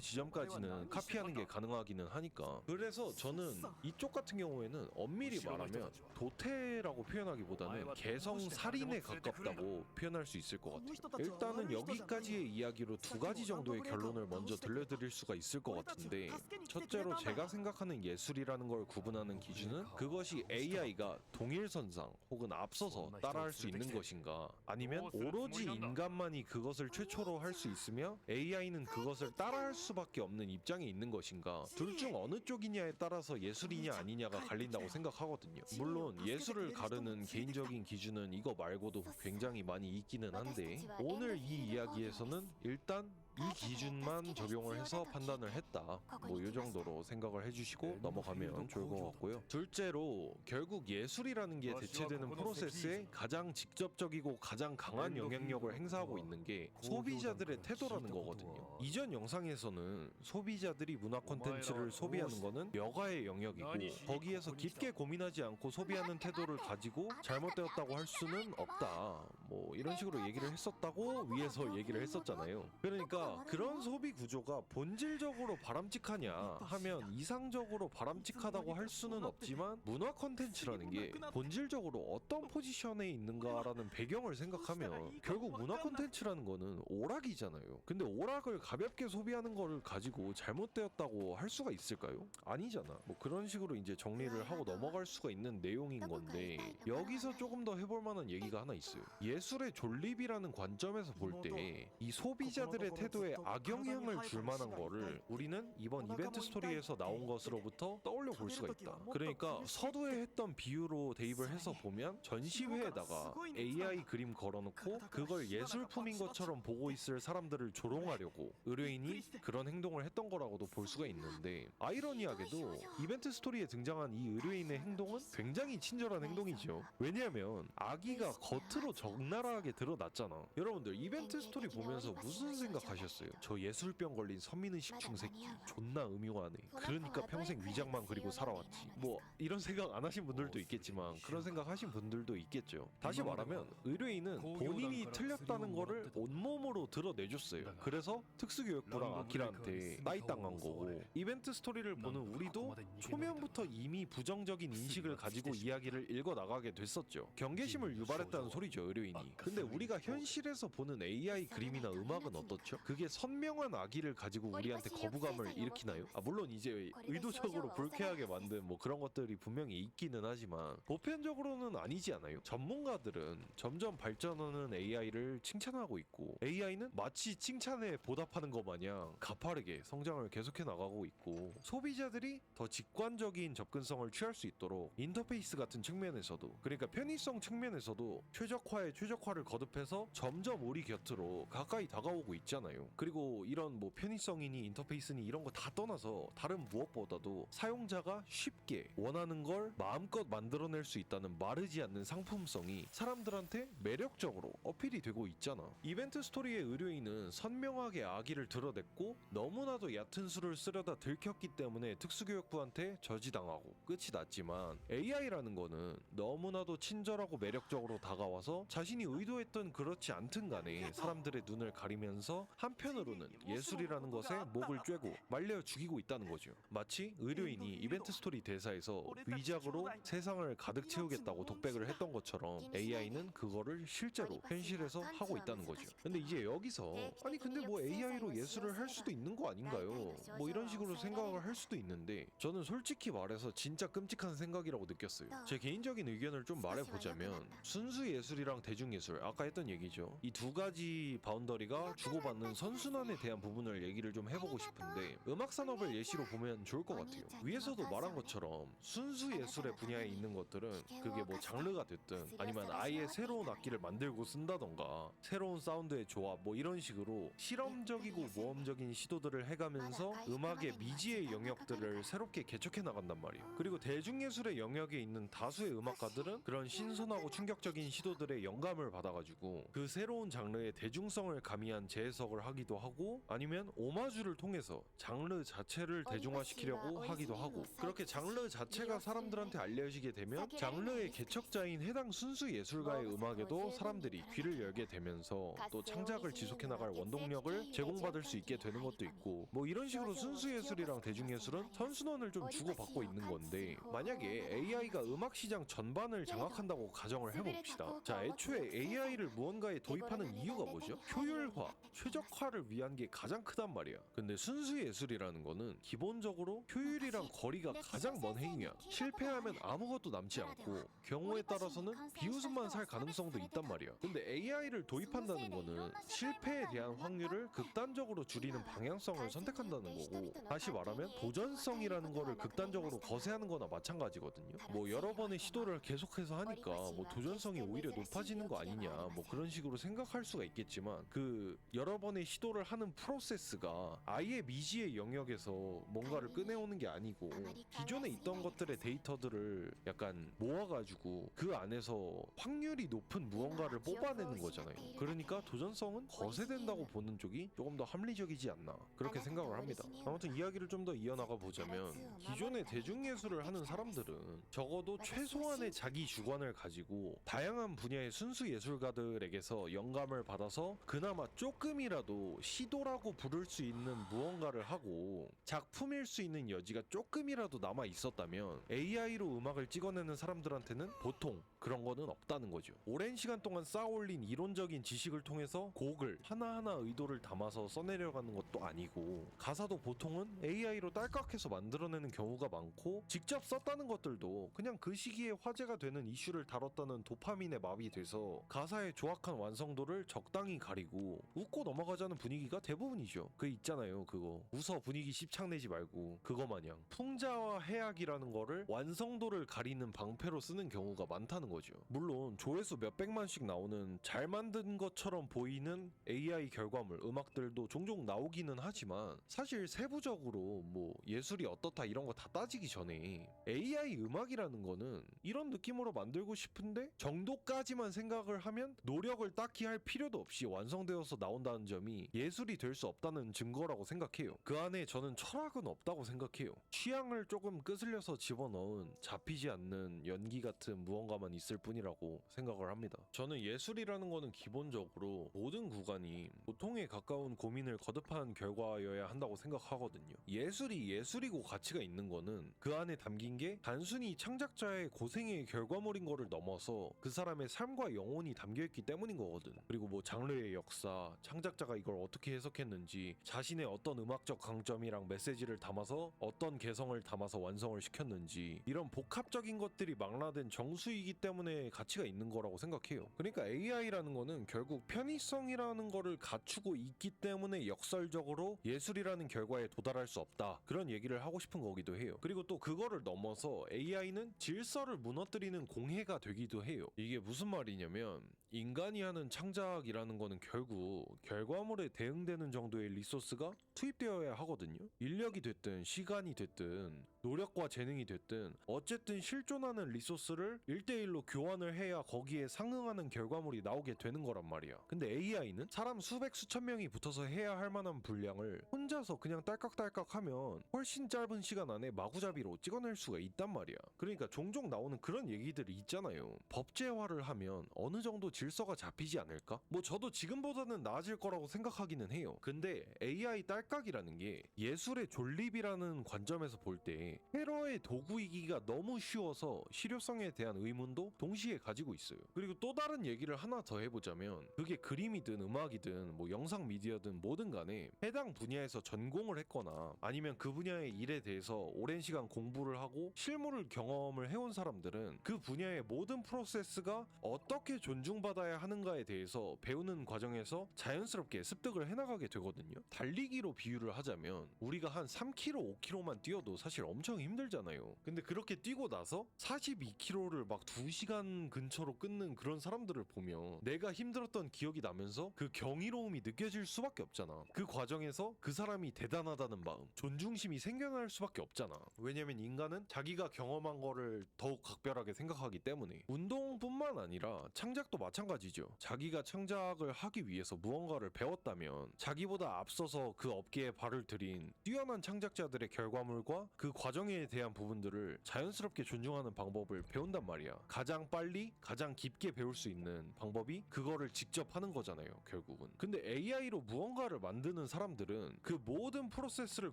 지점까지는 카피하는 게 가능하기는 하니까. 그래서 저는 이쪽 같은 경우에는 엄밀히 말하면 도태라고 표현하기보다는 개성 살인에 가깝다고 표현할 수 있을 것 같아요. 일단은 여기까지의 이야기로 두 가지 정도의 결론을 먼저 들려드릴 수가 있을 것 같은데, 첫째로 제가 생각하는 예술이라는 걸 구분하는 기준은 그것이 AI가 동일선상 혹은 앞서서 따라할 수 있는 것인가, 아니면 오로지 인간만이 그것을 최초로 할 수 있으며 AI는 그것을 따라할 수밖에 없는 입장에 있는 것인가, 둘 중 어느 쪽이냐에 따라서 예술이냐 아니냐가 갈린다고 생각하거든요. 물론 예술을 가르는 개인적인 기준은 이거 말고도 굉장히 많이 있기는 한데, 오늘 이 이야기에서는 일단 이 기준만 적용을 해서 판단을 했다, 뭐 이 정도로 생각을 해주시고 넘어가면 좋을 것 같고요. 둘째로 결국 예술이라는 게 대체되는 프로세스에 가장 직접적이고 가장 강한 영향력을 행사하고 있는 게 소비자들의 태도라는 거거든요. 이전 영상에서는 소비자들이 문화 콘텐츠를 소비하는 거는 여가의 영역이고 거기에서 깊게 고민하지 않고 소비하는 태도를 가지고 잘못되었다고 할 수는 없다, 뭐 이런 식으로 얘기를 했었다고 위에서 얘기를 했었잖아요. 그러니까 그런 소비 구조가 본질적으로 바람직하냐 하면 이상적으로 바람직하다고 할 수는 없지만, 문화 콘텐츠라는 게 본질적으로 어떤 포지션에 있는가라는 배경을 생각하면 결국 문화 콘텐츠라는 거는 오락이잖아요. 근데 오락을 가볍게 소비하는 거를 가지고 잘못되었다고 할 수가 있을까요? 아니잖아. 뭐 그런 식으로 이제 정리를 하고 넘어갈 수가 있는 내용인 건데, 여기서 조금 더 해볼 만한 얘기가 하나 있어요. 예술의 존립이라는 관점에서 볼 때 이 소비자들의 태도에 악영향을 줄 만한 거를 우리는 이번 이벤트 스토리에서 나온 것으로부터 떠올려 볼 수가 있다. 그러니까 서두에 했던 비유로 대입을 해서 보면 전시회에다가 AI 그림 걸어놓고 그걸 예술품인 것처럼 보고 있을 사람들을 조롱하려고 의뢰인이 그런 행동을 했던 거라고도 볼 수가 있는데, 아이러니하게도 이벤트 스토리에 등장한 이 의뢰인의 행동은 굉장히 친절한 행동이죠. 왜냐하면 아기가 겉으로 적나라하게 드러났잖아. 여러분들 이벤트 스토리 보면서 무슨 생각하셨어요? 저 예술병 걸린 선민의식충 새끼 존나 음흉하네, 그러니까 평생 위장만 그리고 살아왔지, 뭐 이런 생각 안 하신 분들도 있겠지만 그런 생각 하신 분들도 있겠죠. 다시 말하면 의뢰인은 본인이 틀렸다는 거를 온몸으로 드러내줬어요. 그래서 특수교육부랑 아키라한테 따이땅한 거고, 이벤트 스토리를 보는 우리도 초면부터 이미 부정적인 인식을 가지고 이야기를 읽어나가게 됐었죠. 경계심을 유발했다는 소리죠, 의뢰인이. 근데 우리가 현실에서 보는 AI 그림이나 음악은 어떻죠? 그 그게 선명한 악의를 가지고 우리한테 거부감을 일으키나요? 물론 이제 의도적으로 불쾌하게 만든 뭐 그런 것들이 분명히 있기는 하지만 보편적으로는 아니지 않아요? 전문가들은 점점 발전하는 AI를 칭찬하고 있고 AI는 마치 칭찬에 보답하는 것 마냥 가파르게 성장을 계속해 나가고 있고 소비자들이 더 직관적인 접근성을 취할 수 있도록 인터페이스 같은 측면에서도 그러니까 편의성 측면에서도 최적화에 최적화를 거듭해서 점점 우리 곁으로 가까이 다가오고 있잖아요. 그리고 이런 뭐 편의성이니 인터페이스니 이런 거 다 떠나서 다른 무엇보다도 사용자가 쉽게 원하는 걸 마음껏 만들어낼 수 있다는 마르지 않는 상품성이 사람들한테 매력적으로 어필이 되고 있잖아. 이벤트 스토리의 의뢰인은 선명하게 악의를 드러냈고 너무나도 얕은 수를 쓰려다 들켰기 때문에 특수교육부한테 저지당하고 끝이 났지만 AI라는 거는 너무나도 친절하고 매력적으로 다가와서 자신이 의도했던 그렇지 않든 간에 사람들의 눈을 가리면서 한편으로는 예술이라는 것에 목을 쬐고 말려 죽이고 있다는 거죠. 마치 의뢰인이 이벤트 스토리 대사에서 위작으로 세상을 가득 채우겠다고 독백을 했던 것처럼 AI는 그거를 실제로 현실에서 하고 있다는 거죠. 근데 이제 여기서 아니 근데 뭐 AI로 예술을 할 수도 있는 거 아닌가요? 뭐 이런 식으로 생각을 할 수도 있는데 저는 솔직히 말해서 진짜 끔찍한 생각이라고 느꼈어요. 제 개인적인 의견을 좀 말해보자면 순수 예술이랑 대중예술 아까 했던 얘기죠. 이 두 가지 바운더리가 주고받는 선순환에 대한 부분을 얘기를 좀 해보고 싶은데 음악 산업을 예시로 보면 좋을 것 같아요. 위에서도 말한 것처럼 순수 예술의 분야에 있는 것들은 그게 뭐 장르가 됐든 아니면 아예 새로운 악기를 만들고 쓴다던가 새로운 사운드의 조합 뭐 이런 식으로 실험적이고 모험적인 시도들을 해가면서 음악의 미지의 영역들을 새롭게 개척해 나간단 말이에요. 그리고 대중예술의 영역에 있는 다수의 음악가들은 그런 신선하고 충격적인 시도들의 영감을 받아가지고 그 새로운 장르의 대중성을 가미한 재해석을 하기도 하고 아니면 오마주를 통해서 장르 자체를 대중화시키려고 하기도 하고 그렇게 장르 자체가 사람들한테 알려지게 되면 장르의 개척자인 해당 순수 예술가의 음악에도 사람들이 귀를 열게 되면서 또 창작을 지속해 나갈 원동력을 제공받을 수 있게 되는 것도 있고 뭐 이런 식으로 순수 예술이랑 대중예술은 선순환을 좀 주고받고 있는 건데 만약에 AI가 음악 시장 전반을 장악한다고 가정을 해봅시다. 자, 애초에 AI를 무언가에 도입하는 이유가 뭐죠? 효율화, 최적화를 위한 게 가장 크단 말이야. 근데 순수 예술이라는 거는 기본적으로 효율이랑 거리가 가장 먼 행위야. 실패하면 아무것도 남지 않고 경우에 따라서는 비웃음만 살 가능성도 있단 말이야. 근데 AI를 도입한다는 거는 실패에 대한 확률을 극단적으로 줄이는 방향성을 선택한다는 거고 다시 말하면 도전성이라는 거를 극단적으로 거세하는 거나 마찬가지거든요. 뭐 여러 번의 시도를 계속해서 하니까 뭐 도전성이 오히려 높아지는 거 아니냐 뭐 그런 식으로 생각할 수가 있겠지만 그 여러 번의 시도를 하는 프로세스가 아예 미지의 영역에서 뭔가를 꺼내오는 게 아니고 기존에 있던 것들의 데이터들을 약간 모아가지고 그 안에서 확률이 높은 무언가를 뽑아내는 거잖아요. 그러니까 도전성은 거세된다고 보는 쪽이 조금 더 합리적이지 않나 그렇게 생각을 합니다. 아무튼 이야기를 좀 더 이어나가 보자면 기존의 대중예술을 하는 사람들은 적어도 최소한의 자기 주관을 가지고 다양한 분야의 순수 예술가들에게서 영감을 받아서 그나마 조금이라도 시도라고 부를 수 있는 무언가를 하고 작품일 수 있는 여지가 조금이라도 남아 있었다면 AI로 음악을 찍어내는 사람들한테는 보통 그런 거는 없다는 거죠. 오랜 시간 동안 쌓아올린 이론적인 지식을 통해서 곡을 하나하나 의도를 담아서 써내려가는 것도 아니고 가사도 보통은 AI로 딸깍해서 만들어내는 경우가 많고 직접 썼다는 것들도 그냥 그 시기에 화제가 되는 이슈를 다뤘다는 도파민에 마비 돼서 가사의 조악한 완성도를 적당히 가리고 웃고 넘어가자는 분위기가 대부분이죠. 그 있잖아요 그거 웃어 분위기 씹창내지 말고 그거 마냥 풍자와 해악이라는 거를 완성도를 가리는 방패로 쓰는 경우가 많다는 거죠. 물론 조회수 몇백만씩 나오는 잘 만든 것처럼 보이는 AI 결과물 음악들도 종종 나오기는 하지만 사실 세부적으로 뭐 예술이 어떻다 이런 거 다 따지기 전에 AI 음악이라는 거는 이런 느낌으로 만들고 싶은데 정도까지만 생각을 하면 노력을 딱히 할 필요도 없이 완성되어서 나온다는 점이 예술이 될 수 없다는 증거라고 생각해요. 그 안에 저는 철학은 없다고 생각해요. 취향을 조금 끄슬려서 집어넣은 잡히지 않는 연기 같은 무언가만 있을 뿐이라고 생각을 합니다. 저는 예술이라는 거는 기본적으로 모든 구간이 보통에 가까운 고민을 거듭한 결과여야 한다고 생각하거든요. 예술이 예술이고 가치가 있는 거는 그 안에 담긴 게 단순히 창작자의 고생의 결과물인 거를 넘어서 그 사람의 삶과 영혼이 담겨있기 때문인 거거든. 그리고 뭐 장르의 역사, 창작자가 AI가 이걸 어떻게 해석했는지, 자신의 어떤 음악적 강점이랑 메시지를 담아서 어떤 개성을 담아서 완성을 시켰는지, 이런 복합적인 것들이 망라된 정수이기 때문에 가치가 있는 거라고 생각해요. 그러니까 AI라는 거는 결국 편의성이라는 거를 갖추고 있기 때문에 역설적으로 예술이라는 결과에 도달할 수 없다, 그런 얘기를 하고 싶은 거기도 해요. 그리고 또 그거를 넘어서 AI는 질서를 무너뜨리는 공해가 되기도 해요. 이게 무슨 말이냐면, 인간이 하는 창작이라는 거는 결국 결과물에 대응되는 정도의 리소스가 투입되어야 하거든요. 인력이 됐든 시간이 됐든 노력과 재능이 됐든 어쨌든 실존하는 리소스를 1대1로 교환을 해야 거기에 상응하는 결과물이 나오게 되는 거란 말이야. 근데 AI는 사람 수백 수천 명이 붙어서 해야 할 만한 분량을 혼자서 그냥 딸깍딸깍 하면 훨씬 짧은 시간 안에 마구잡이로 찍어낼 수가 있단 말이야. 그러니까 종종 나오는 그런 얘기들이 있잖아요. 법제화를 하면 어느 정도 질서가 잡히지 않을까? 뭐 저도 지금보다는 나아질 거라고 생각하기는 해요. 근데 AI 딸깍이라는 게 예술의 존립이라는 관점에서 볼 때 테러의 도구이기가 너무 쉬워서 실효성에 대한 의문도 동시에 가지고 있어요. 그리고 또 다른 얘기를 하나 더 해보자면, 그게 그림이든 음악이든 뭐 영상 미디어든 뭐든 간에 해당 분야에서 전공을 했거나 아니면 그 분야의 일에 대해서 오랜 시간 공부를 하고 실무를 경험을 해온 사람들은 그 분야의 모든 프로세스가 어떻게 존중받아야 하는가에 대해서 배우는 과정에서 자연스럽게 습득을 해나가게 되거든요. 달리기로 비유를 하자면 우리가 한 3km, 5km만 뛰어도 사실 엄청 힘들잖아요. 근데 그렇게 뛰고 나서 42km를 막 2시간 근처로 끊는 그런 사람들을 보면 내가 힘들었던 기억이 나면서 그 경이로움이 느껴질 수밖에 없잖아. 그 과정에서 그 사람이 대단하다는 마음, 존중심이 생겨날 수밖에 없잖아. 왜냐면 인간은 자기가 경험한 거를 더욱 각별하게 생각하기 때문에. 운동뿐만 아니라 창작도 마찬가지죠. 자기가 창작을 하기 위해서 무언가를 배웠다면 자기보다 앞서서 그 업계에 발을 들인 뛰어난 창작자들의 결과물과 그 과정에 대한 부분들을 자연스럽게 존중하는 방법을 배운단 말이야. 가장 빨리 가장 깊게 배울 수 있는 방법이 그거를 직접 하는 거잖아요, 결국은. 근데 AI로 무언가를 만드는 사람들은 그 모든 프로세스를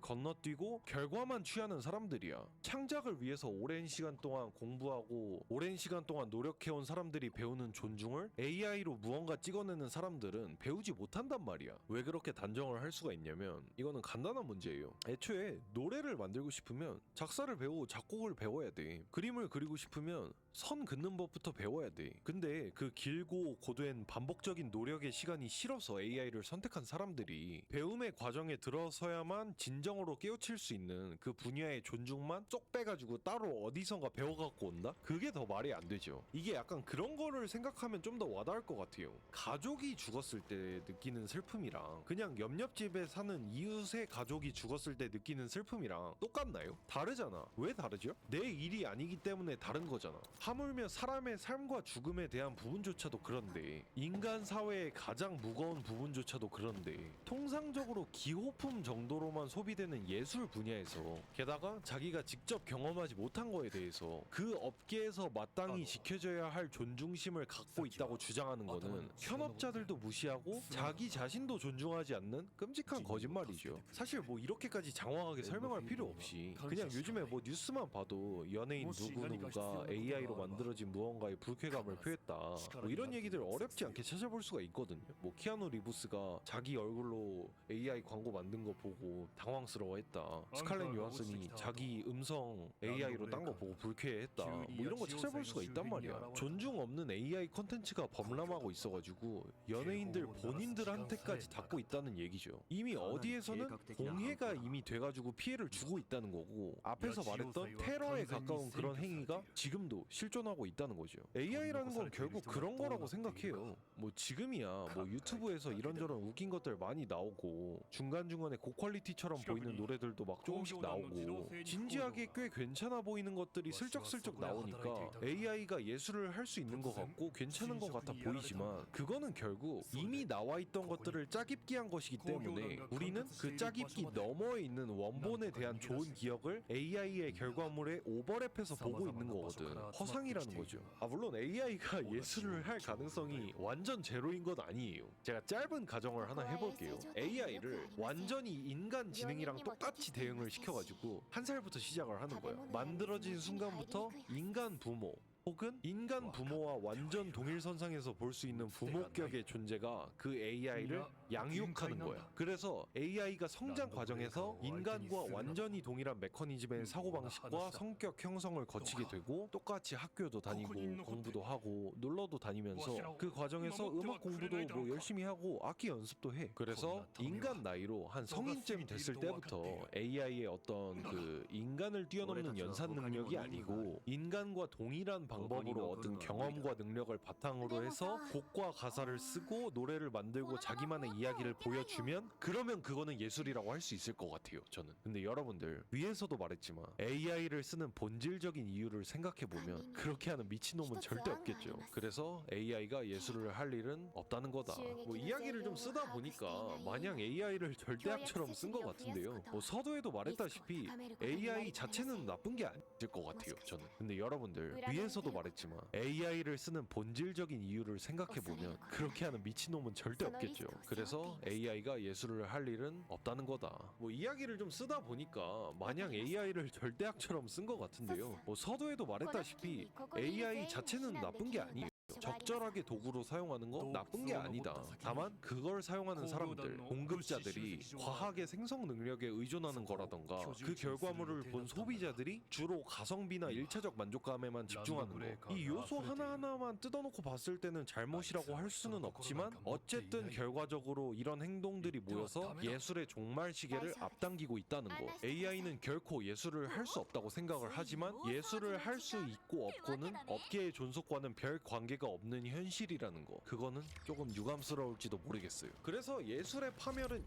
건너뛰고 결과만 취하는 사람들이야. 창작을 위해서 오랜 시간 동안 공부하고 오랜 시간 동안 노력해온 사람들이 배우는 존중을 AI로 무언가 찍어내는 사람들은 배우지 못한단 말이야. 왜 그렇게 단정을 할 수가 있냐면, 이거는 간단한 문제예요. 애초에 노래를 만들고 싶으면 작사를 배우고 작곡을 배워야 돼. 그림을 그리고 싶으면 선 긋는 법부터 배워야 돼. 근데 그 길고 고된 반복적인 노력의 시간이 싫어서 AI를 선택한 사람들이 배움의 과정에 들어서야만 진정으로 깨우칠 수 있는 그 분야의 존중만 쏙 빼가지고 따로 어디선가 배워갖고 온다? 그게 더 말이 안 되죠. 이게 약간 그런 거를 생각하면 좀 더 와닿을 것 같아요. 가족이 죽었을 때 느끼는 슬픔이랑 그냥 옆집에 사는 이웃의 가족이 죽었을 때 느끼는 슬픔이랑 똑같나요? 다르잖아. 왜 다르죠? 내 일이 아니기 때문에 다른 거잖아. 하물며 사람의 삶과 죽음에 대한 부분조차도 그런데, 인간 사회의 가장 무거운 부분조차도 그런데, 통상적으로 기호품 정도로만 소비되는 예술 분야에서 게다가 자기가 직접 경험하지 못한 거에 대해서 그 업계에서 마땅히 지켜져야 할 존중심을 갖고 있다고 주장하는 거는 현업자들도 무시하고 자기 자신도 존중하지 않는 끔찍한 거짓말이죠. 사실 뭐 이렇게까지 장황하게 설명할 필요 없이 그냥 요즘에 뭐 뉴스만 봐도 연예인 누구누구가 AI로 만들어진 무언가의 불쾌감을 표했다, 뭐 이런 얘기들 어렵지 않게 찾아볼 수가 있거든요. 뭐 키아누 리브스가 자기 얼굴로 AI 광고 만든 거 보고 당황스러워했다, 스칼렛 요한슨이 자기 음성 AI로 딴 거 보고 불쾌해했다, 뭐 이런 거 찾아볼 수가 있단 말이야. 존중 없는 AI 컨텐츠가 범람하고 있어가지고 연예인들 본인들한테까지 닿고 있다는 얘기죠. 이미 어디에서는 공해가 이미 돼가지고 피해를 주고 있다는 거고, 앞에서 말했던 테러에 가까운 그런 행위가 지금도 실존하고 있다는 거죠. AI라는 건 결국 그런 거라고 생각해요. 뭐 지금이야 뭐 유튜브에서 이런저런 웃긴 것들 많이 나오고 중간중간에 고퀄리티처럼 보이는 노래들도 막 조금씩 나오고 진지하게 꽤 괜찮아 보이는 것들이 슬쩍슬쩍 나오니까 AI가 예술을 할 수 있는 것 같고 괜찮은 것 같아 보이지만, 그거는 결국 이미 나와 있던 것들을 짜깁기 한 것이기 때문에 우리는 그 짜깁기 너머에 있는 원본에 대한 좋은 기억을 AI의 결과물에 오버랩해서 보고 있는 거거든. 허상이라는 거죠. 물론 AI가 예술을 할 가능성이 완전 제로인 건 아니에요. 제가 짧은 가정을 하나 해볼게요. AI를 완전히 인간 지능이랑 똑같이 대응을 시켜가지고 한 살부터 시작을 하는 거야. 만들어진 순간부터 인간 부모, 혹은 인간 부모와 완전 동일선상에서 볼 수 있는 부모격의 존재가 그 AI를 양육하는 거야. 그래서 AI가 성장 과정에서 인간과 완전히 동일한 메커니즘의 사고방식과 성격 형성을 거치게 되고 똑같이 학교도 다니고 공부도 하고 놀러도 다니면서 그 과정에서 음악 공부도 뭐 열심히 하고 악기 연습도 해. 그래서 인간 나이로 한 성인쯤 됐을 때부터 AI의 어떤 그 인간을 뛰어넘는 연산 능력이 아니고 인간과 동일한 방법으로 얻은 경험과 능력을 바탕으로 해서 곡과 가사를 쓰고 노래를 만들고 자기만의 이야기를 보여주면 그러면 그거는 예술이라고 할 수 있을 것 같아요, 저는. 근데 여러분들 위에서도 말했지만 AI를 쓰는 본질적인 이유를 생각해보면 그렇게 하는 미친놈은 절대 없겠죠. 그래서 AI가 예술을 할 일은 없다는 거다. 뭐 이야기를 좀 쓰다 보니까 마냥 AI를 절대악처럼 쓴 것 같은데요. 뭐 서두에도 말했다시피 AI 자체는 나쁜 게 아닐 것 같아요, 저는. 근데 여러분들 위에서도 말했지만 AI를 쓰는 본질적인 이유를 생각해보면 그렇게 하는 미친놈은 절대 없겠죠. 그래서 AI가 예술을 할 일은 없다는 거다. 뭐 이야기를 좀 쓰다 보니까 마냥 AI를 절대악처럼 쓴 것 같은데요. 뭐 서두에도 말했다시피 AI 자체는 나쁜 게 아니에요. 적절하게 도구로 사용하는 거 나쁜 게 아니다. 다만 그걸 사용하는 사람들, 공급자들이 과학의 생성 능력에 의존하는 거라던가 그 결과물을 본 소비자들이 주로 가성비나 일차적 만족감에만 집중하는 거, 이 요소 하나하나만 뜯어놓고 봤을 때는 잘못이라고 할 수는 없지만 어쨌든 결과적으로 이런 행동들이 모여서 예술의 종말 시계를 앞당기고 있다는 거. AI는 결코 예술을 할 수 없다고 생각을 하지만 예술을 할 수 있고 없고는 업계의 존속과는 별 관계가 없는 현실이라는 거, 그거는 조금 유감스러울지도 모르겠어요. 그래서 예술의 파멸은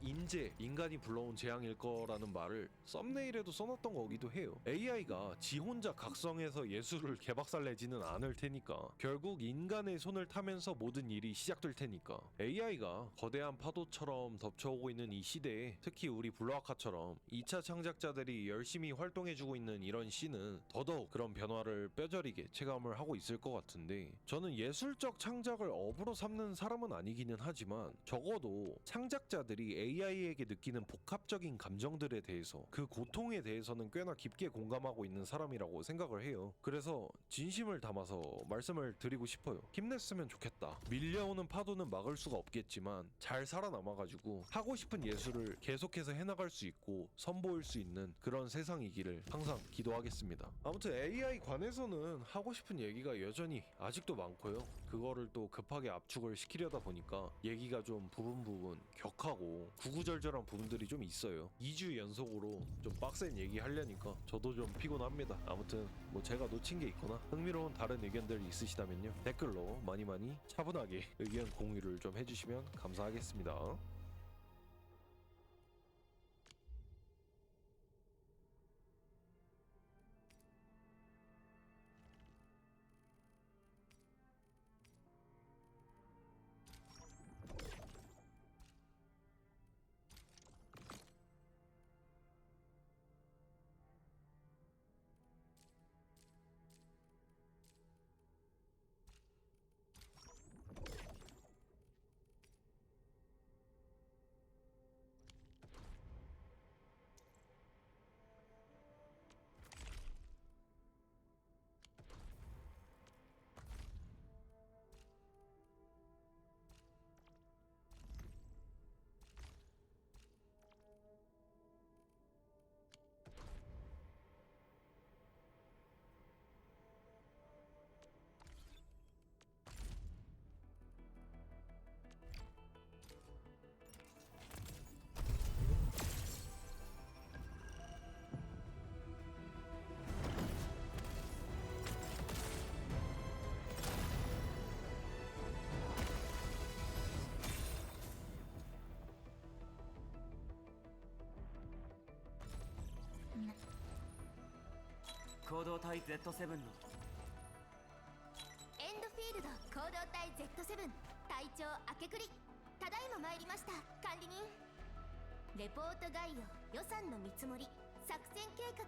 인간이 불러온 재앙일 거라는 말을 썸네일에도 써놨던 거기도 해요. AI가 지 혼자 각성해서 예술을 개박살내지는 않을 테니까 결국 인간의 손을 타면서 모든 일이 시작될 테니까 AI가 거대한 파도처럼 덮쳐오고 있는 이 시대에 특히 우리 블루아카처럼 2차 창작자들이 열심히 활동해주고 있는 이런 시는 더더욱 그런 변화를 뼈저리게 체감을 하고 있을 것 같은데, 저는 예술적 창작을 업으로 삼는 사람은 아니기는 하지만 적어도 창작자들이 AI에게 느끼는 복합적인 감정들에 대해서, 그 고통에 대해서는 꽤나 깊게 공감하고 있는 사람이라고 생각을 해요. 그래서 진심을 담아서 말씀을 드리고 싶어요. 힘냈으면 좋겠다. 밀려오는 파도는 막을 수가 없겠지만 잘 살아남아가지고 하고 싶은 예술을 계속해서 해나갈 수 있고 선보일 수 있는 그런 세상이기를 항상 기도하겠습니다. 아무튼 AI 관해서는 하고 싶은 얘기가 여전히 아직도 많고요. 그거를 또 급하게 압축을 시키려다 보니까 얘기가 좀 부분 격하고 구구절절한 부분들이 좀 있어요. 2주 연속으로 좀 빡센 얘기 하려니까 저도 좀 피곤합니다. 아무튼 뭐 제가 놓친 게 있거나 흥미로운 다른 의견들 있으시다면요, 댓글로 많이 차분하게 의견 공유를 좀 해주시면 감사하겠습니다.行動隊 Z7 のエンドフィールド行動隊 Z7 隊長明栗、ただいま参りました。管理人、レポート概要、予算の見積もり、作戦計画、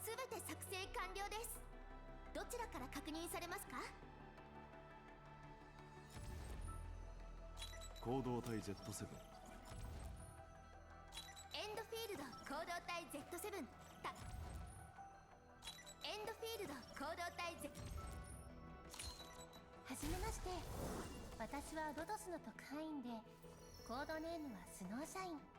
すべて作成完了です。どちらから確認されますか？行動隊 Z7 エンドフィールド行動隊 Z7 たエンドフィールド行動隊 Z じめまして。私はロドスの特派員でコードネームはスノーシャイン。